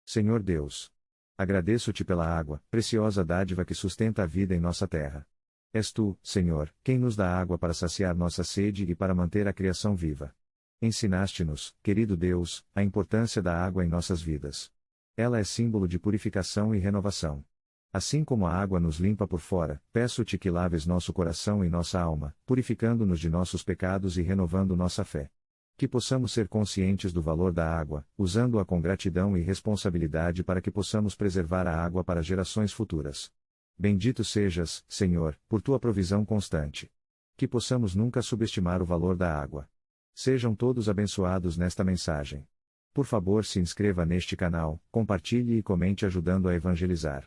Senhor Deus. Agradeço-te pela água, preciosa dádiva que sustenta a vida em nossa terra. És tu, Senhor, quem nos dá água para saciar nossa sede e para manter a criação viva. Ensinaste-nos, querido Deus, a importância da água em nossas vidas. Ela é símbolo de purificação e renovação. Assim como a água nos limpa por fora, peço-te que laves nosso coração e nossa alma, purificando-nos de nossos pecados e renovando nossa fé. Que possamos ser conscientes do valor da água, usando-a com gratidão e responsabilidade para que possamos preservar a água para gerações futuras. Bendito sejas, Senhor, por tua provisão constante. Que possamos nunca subestimar o valor da água. Sejam todos abençoados nesta mensagem. Por favor, se inscreva neste canal, compartilhe e comente ajudando a evangelizar.